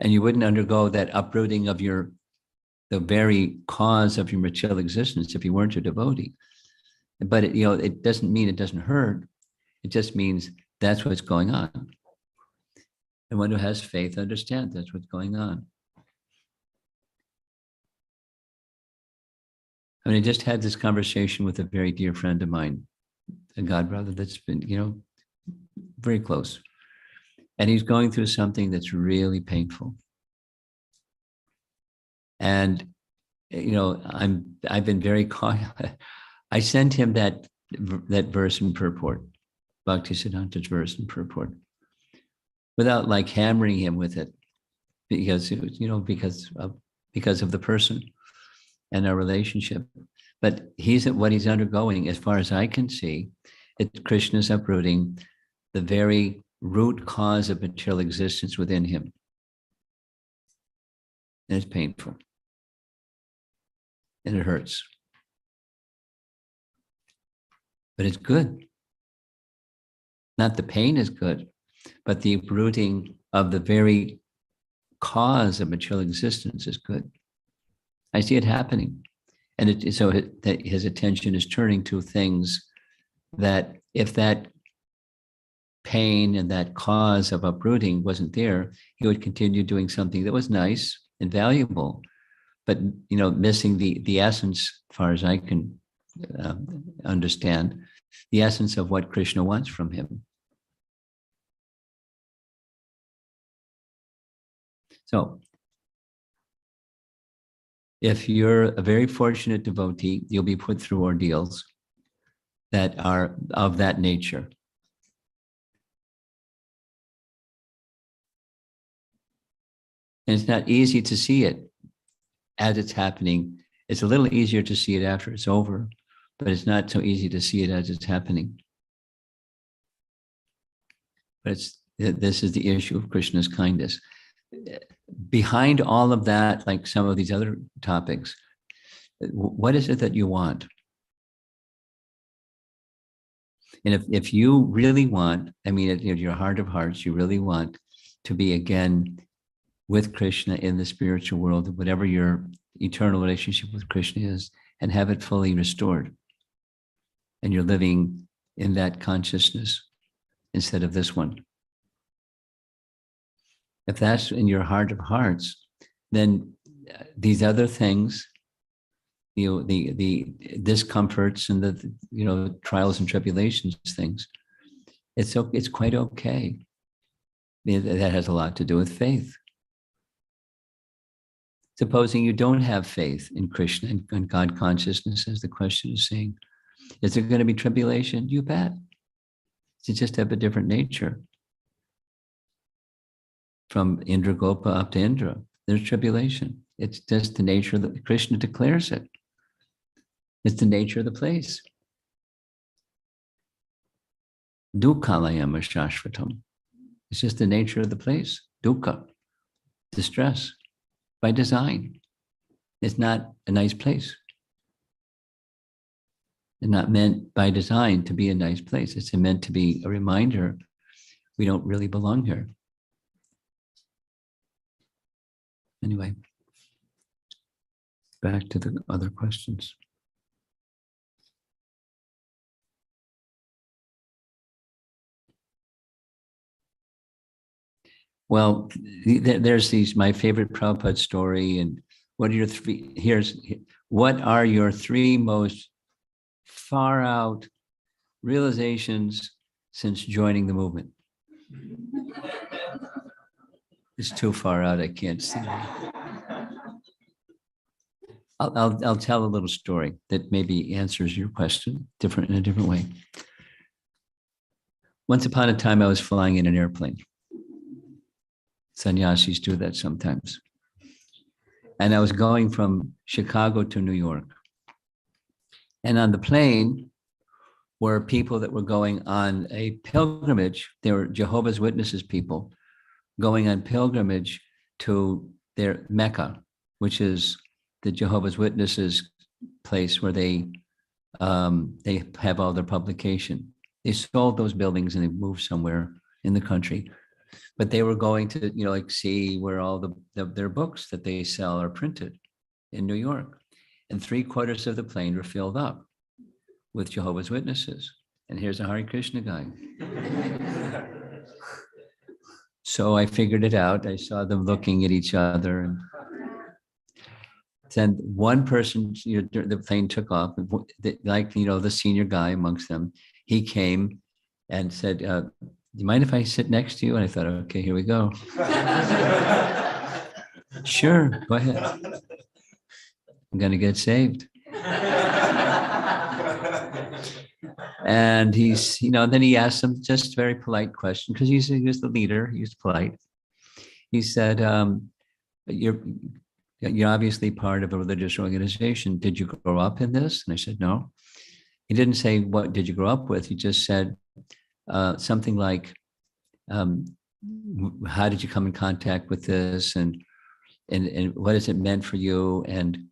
And you wouldn't undergo that uprooting of the very cause of your material existence if you weren't a devotee. But it doesn't mean it doesn't hurt. It just means that's what's going on. And one who has faith understands that's what's going on. I mean, I just had this conversation with a very dear friend of mine, a god brother that's been, very close. And he's going through something that's really painful. And, I've been very cautious. I sent him that verse in purport, Bhakti Siddhanta's verse in purport, without like hammering him with it, because it was, because of the person and our relationship. But what he's undergoing, as far as I can see, it's Krishna's uprooting the very root cause of material existence within him. And it's painful. And it hurts. But it's good. Not the pain is good, but the uprooting of the very cause of material existence is good. I see it happening. And that his attention is turning to things that if that pain and that cause of uprooting wasn't there, he would continue doing something that was nice and valuable, but missing the essence, as far as I can understand, the essence of what Krishna wants from him. So, if you're a very fortunate devotee, you'll be put through ordeals that are of that nature. And it's not easy to see it as it's happening. It's a little easier to see it after it's over, but it's not so easy to see it as it's happening. But this is the issue of Krishna's kindness. Behind all of that, like some of these other topics, what is it that you want? And if you really want, in your heart of hearts, you really want to be again with Krishna in the spiritual world, whatever your eternal relationship with Krishna is, and have it fully restored. And you're living in that consciousness instead of this one. If that's in your heart of hearts, then these other things, the discomforts and the trials and tribulations things, it's quite okay. That has a lot to do with faith. Supposing you don't have faith in Krishna and God consciousness, as the question is saying, is there going to be tribulation? You bet. It's just have a different nature. From Indra Gopa up to Indra, there's tribulation. It's just the nature that Krishna declares it. It's the nature of the place. Dukhalayam shashvatam. It's just the nature of the place. Dukkha, distress, by design. It's not a nice place. It's not meant by design to be a nice place. It's meant to be a reminder we don't really belong here. Anyway, back to the other questions. Well, there's my favorite Prabhupada story. And what are your three most far out realizations since joining the movement? It's too far out, I can't see. I'll tell a little story that maybe answers your question in a different way. Once upon a time, I was flying in an airplane. Sannyasis do that sometimes. And I was going from Chicago to New York. And on the plane were people that were going on a pilgrimage. They were Jehovah's Witnesses people going on pilgrimage to their Mecca, which is the Jehovah's Witnesses place where they have all their publication. They sold those buildings and they moved somewhere in the country. But they were going to, see where all their books that they sell are printed in New York. And 3/4 of the plane were filled up with Jehovah's Witnesses. And here's a Hare Krishna guy. So I figured it out. I saw them looking at each other. And then one person, the plane took off, the senior guy amongst them, he came and said, do you mind if I sit next to you? And I thought, okay, here we go. Sure, go ahead. I'm going to get saved. And he's, then he asked him just a very polite question because he was the leader. He was polite. He said, you're obviously part of a religious organization. Did you grow up in this? And I said, no. He didn't say, what did you grow up with? He just said something like, how did you come in contact with this? And what has it meant for you? And,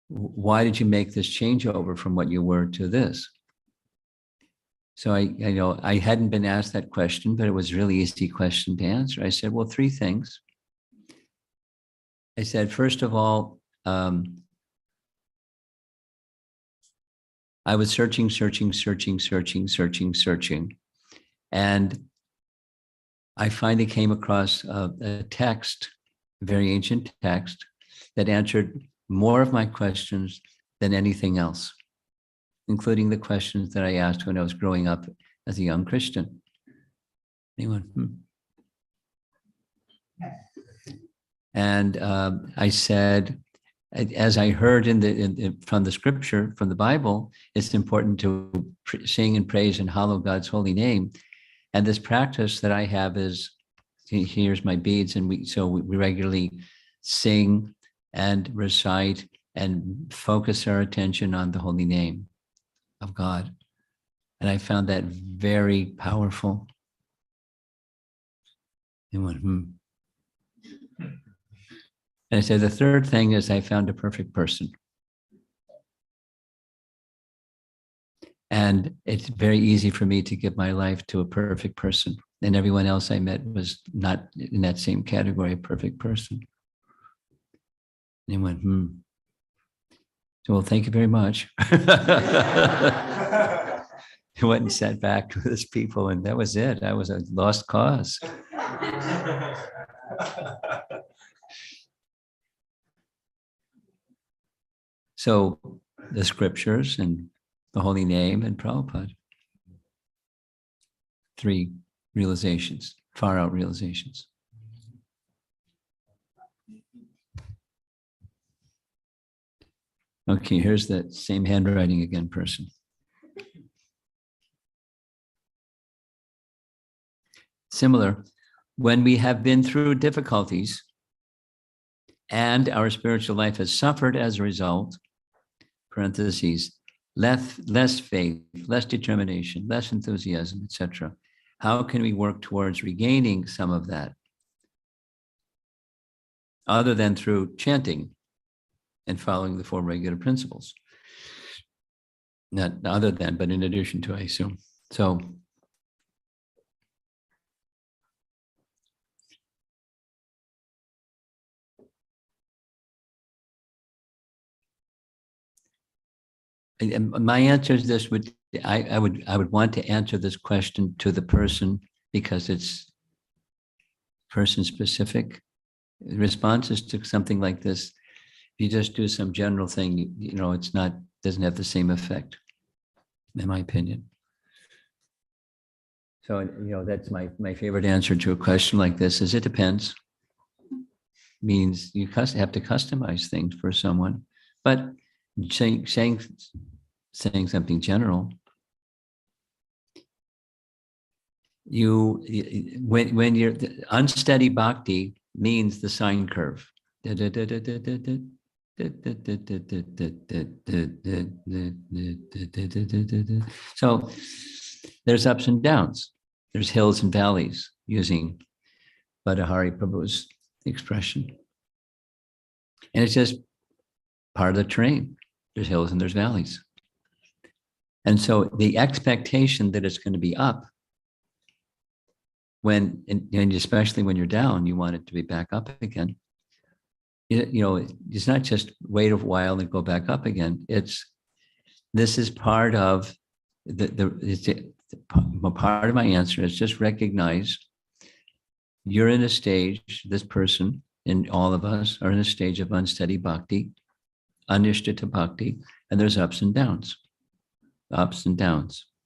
why did you make this changeover from what you were to this? So I hadn't been asked that question, but it was a really easy question to answer. I said, well, 3 things. I said, first of all, I was searching. And I finally came across a text, a very ancient text that answered more of my questions than anything else, including the questions that I asked when I was growing up as a young Christian. Anyone? And I said, as I heard from the scripture, from the Bible, it's important to sing and praise and hallow God's holy name. And this practice that I have is, here's my beads, and we regularly sing and recite and focus our attention on the holy name of God. And I found that very powerful. And went, And I said, the third thing is I found a perfect person. And it's very easy for me to give my life to a perfect person. And everyone else I met was not in that same category, a perfect person. And he went, So, well, thank you very much. He went and sat back with his people, and that was it. I was a lost cause. So the scriptures and the holy name and Prabhupada. 3 realizations, far out realizations. Okay, here's that same handwriting again person. Similar, when we have been through difficulties and our spiritual life has suffered as a result, parentheses, less faith, less determination, less enthusiasm, etc. How can we work towards regaining some of that? Other than through chanting and following the 4 regular principles. Not other than, but in addition to, I assume. So, my answer is this: I would want to answer this question to the person because it's person specific. Responses to something like this, if you just do some general thing, doesn't have the same effect, in my opinion. So, that's my favorite answer to a question like this is it depends. Means you have to customize things for someone, but saying something general, when you're unsteady bhakti means the sine curve. So there's ups and downs. There's hills and valleys, using Badahari Prabhu's expression. And it's just part of the terrain. There's hills and there's valleys. And so the expectation that it's going to be up, and especially when you're down, you want it to be back up again. It's not just wait a while and go back up again. This is part of part of my answer is just recognize you're in a stage, this person and all of us are in a stage of unsteady bhakti, anishtita bhakti, and there's ups and downs,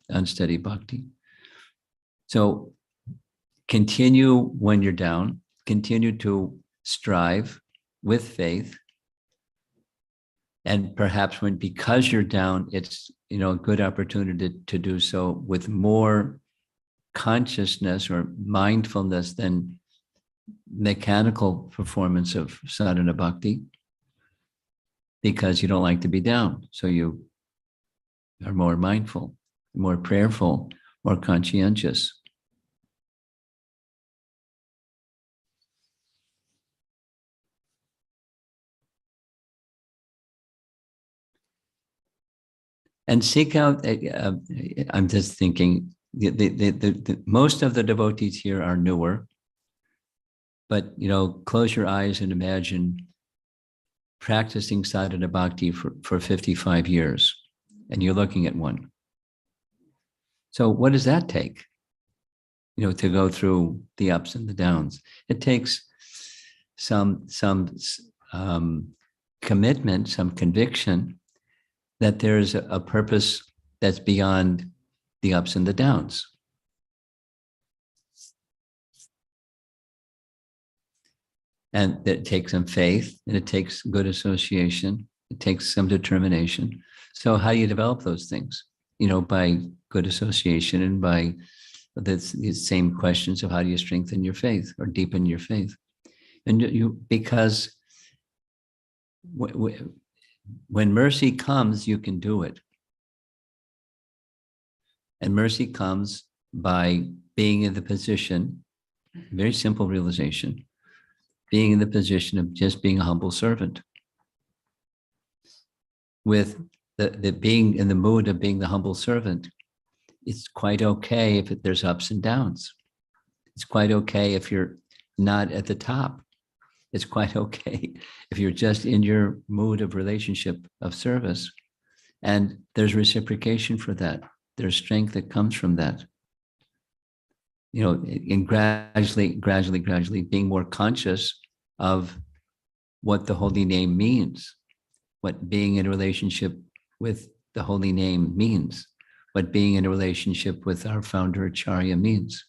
unsteady bhakti. So continue when you're down, continue to strive with faith. And perhaps because you're down, it's a good opportunity to do so with more consciousness or mindfulness than mechanical performance of sadhana bhakti, because you don't like to be down. So you are more mindful, more prayerful, more conscientious. And seek out, I'm just thinking, the most of the devotees here are newer, but, close your eyes and imagine practicing sadhana bhakti for 55 years, and you're looking at one. So what does that take, to go through the ups and the downs? It takes commitment, some conviction that there's a purpose that's beyond the ups and the downs. And it takes some faith, and it takes good association. It takes some determination. So how do you develop those things? By good association and by these same questions of how do you strengthen your faith or deepen your faith? And because when mercy comes, you can do it. And mercy comes by being in the position, very simple realization, being in the position of just being a humble servant. With the being in the mood of being the humble servant, it's quite okay if there's ups and downs. It's quite okay if you're not at the top. It's quite okay if you're just in your mood of relationship of service. And there's reciprocation for that. There's strength that comes from that. And gradually being more conscious of what the holy name means, what being in a relationship with the holy name means, what being in a relationship with our founder Acharya means,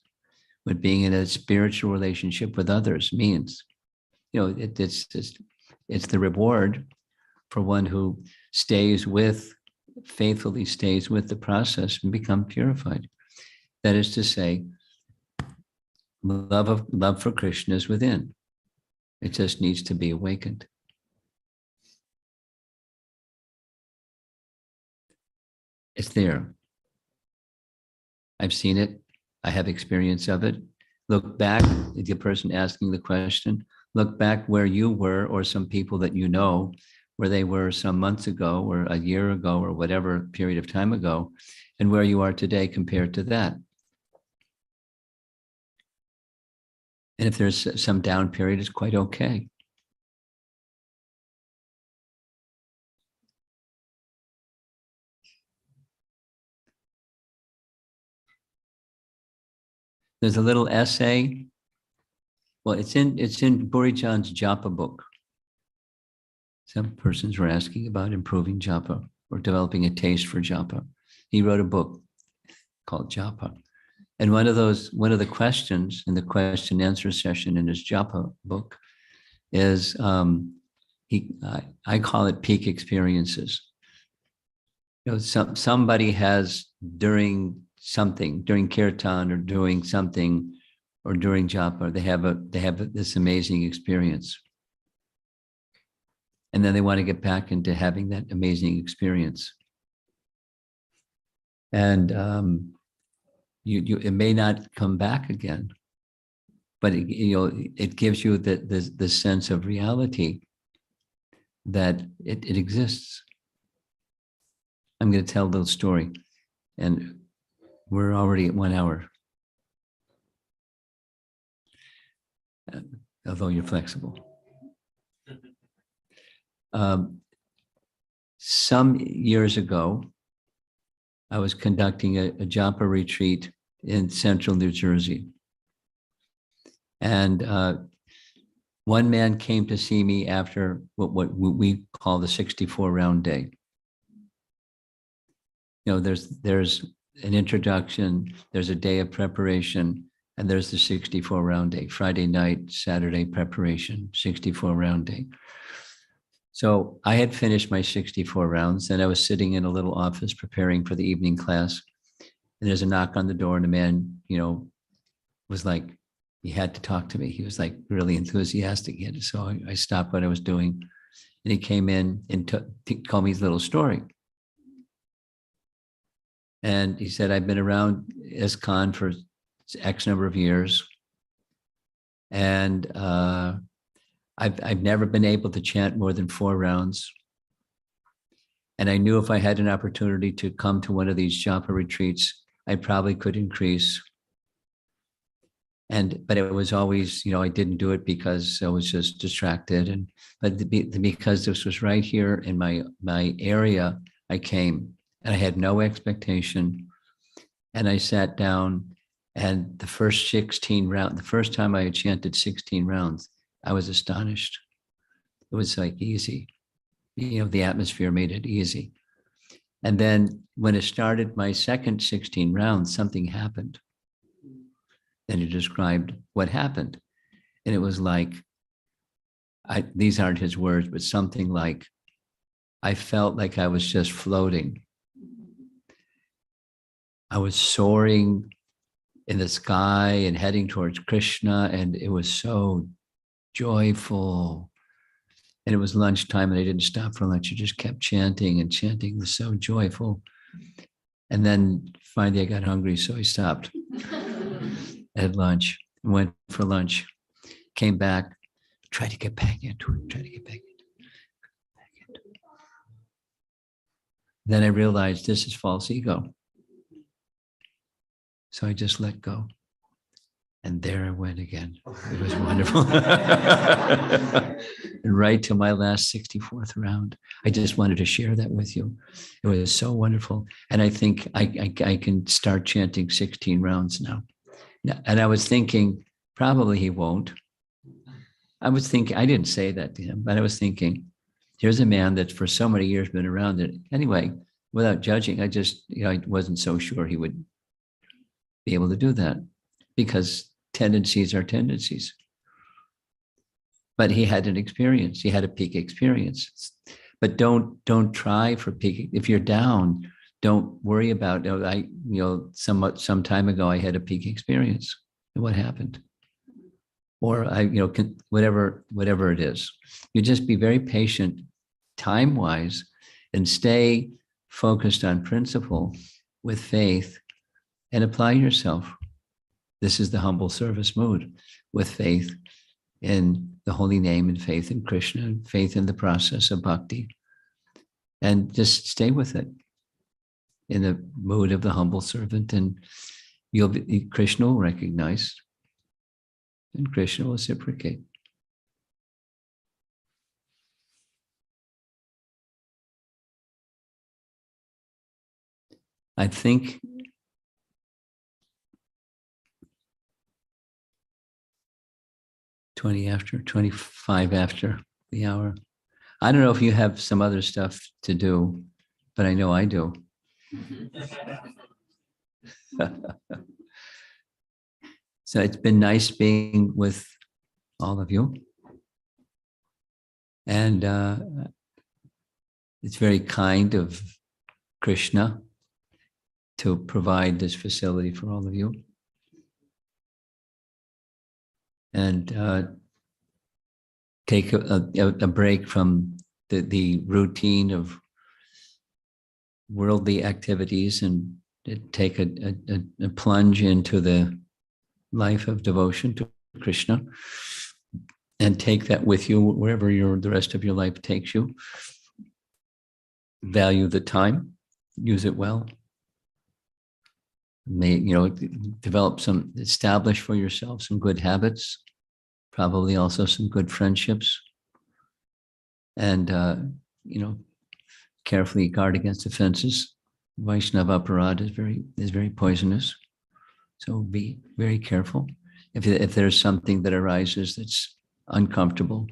what being in a spiritual relationship with others means. It's the reward for one who faithfully stays with the process and become purified. That is to say, love for Krishna is within. It just needs to be awakened. It's there. I've seen it. I have experience of it. Look back, the person asking the question, look back where you were, or some people that where they were some months ago or a year ago or whatever period of time ago, and where you are today compared to that. And if there's some down period, it's quite okay. There's a little essay. Well, it's in Burijan's japa book. Some persons were asking about improving japa or developing a taste for japa. He wrote a book called Japa. And one of the questions in the question answer session in his japa book is I call it peak experiences. Somebody has during kirtan or doing something or during japa, they have this amazing experience. And then they want to get back into having that amazing experience. And it may not come back again, but it gives you the sense of reality that it exists. I'm going to tell a little story, and we're already at 1 hour. Although you're flexible. Some years ago, I was conducting a japa retreat in central New Jersey. And one man came to see me after what we call the 64-round day. There's an introduction, there's a day of preparation, and there's the 64-round day, Friday night, Saturday preparation, 64-round day. So I had finished my 64 rounds, and I was sitting in a little office preparing for the evening class. And there's a knock on the door, and the man, was like, he had to talk to me. He was like really enthusiastic. So I stopped what I was doing, and he came in and told me his little story. And he said, I've been around ISKCON for X number of years. And I've never been able to chant more than 4 rounds. And I knew if I had an opportunity to come to one of these japa retreats, I probably could increase. But it was always, I didn't do it because I was just distracted. But because this was right here in my area, I came, and I had no expectation. And I sat down, and the first 16 rounds, the first time I had chanted 16 rounds, I was astonished. It was like easy. The atmosphere made it easy. And then when it started my second 16 rounds, something happened. Then he described what happened. And it was like, these aren't his words, but something like, I felt like I was just floating. I was soaring in the sky and heading towards Krishna, and it was so joyful. And it was lunchtime, and I didn't stop for lunch. I just kept chanting and chanting. It was so joyful. And then finally I got hungry, so I stopped at lunch, went for lunch, came back, tried to get back into it, Then I realized this is false ego. So I just let go. And there I went again. It was wonderful. And right to my last 64th round. I just wanted to share that with you. It was so wonderful. And I think I can start chanting 16 rounds now. And I was thinking, probably he won't. I was thinking, I didn't say that to him, but I was thinking, here's a man that's for so many years been around it. Anyway, without judging, I wasn't so sure he would be able to do that, because tendencies are tendencies. But he had an experience. He had a peak experience. But don't try for peak. If you're down, don't worry about. Some time ago I had a peak experience, and what happened? Or whatever it is. You just be very patient, time-wise, and stay focused on principle with faith, and apply yourself. This is the humble service mood, with faith in the holy name and faith in Krishna and faith in the process of bhakti. And just stay with it in the mood of the humble servant, and Krishna will recognize, and Krishna will reciprocate. I think after 25 after the hour. I don't know if you have some other stuff to do, but I know I do. So it's been nice being with all of you. And it's very kind of Krishna to provide this facility for all of you. And take a break from the routine of worldly activities, and take a plunge into the life of devotion to Krishna, and take that with you wherever the rest of your life takes you. Value the time, use it well. Establish for yourself some good habits, probably also some good friendships, and carefully guard against offenses. Vaishnava aparad is very poisonous, so be very careful. If there's something that arises that's uncomfortable,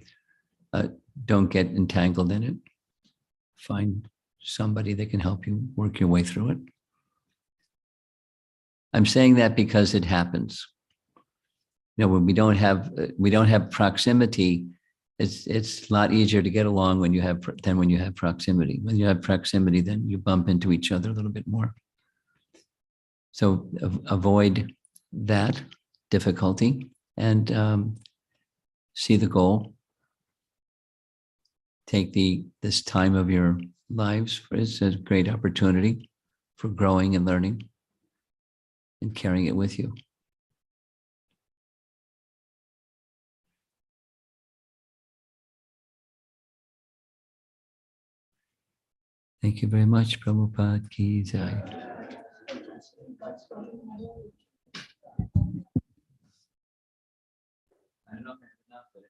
don't get entangled in it. Find somebody that can help you work your way through it. I'm saying that because it happens. When we don't have proximity, it's a lot easier to get along when you have proximity. When you have proximity, then you bump into each other a little bit more. So avoid that difficulty and see the goal. Take this time of your lives as a great opportunity for growing and learning and carrying it with you. Thank you very much, Prabhupada Ki Jai. I don't know if I have enough, but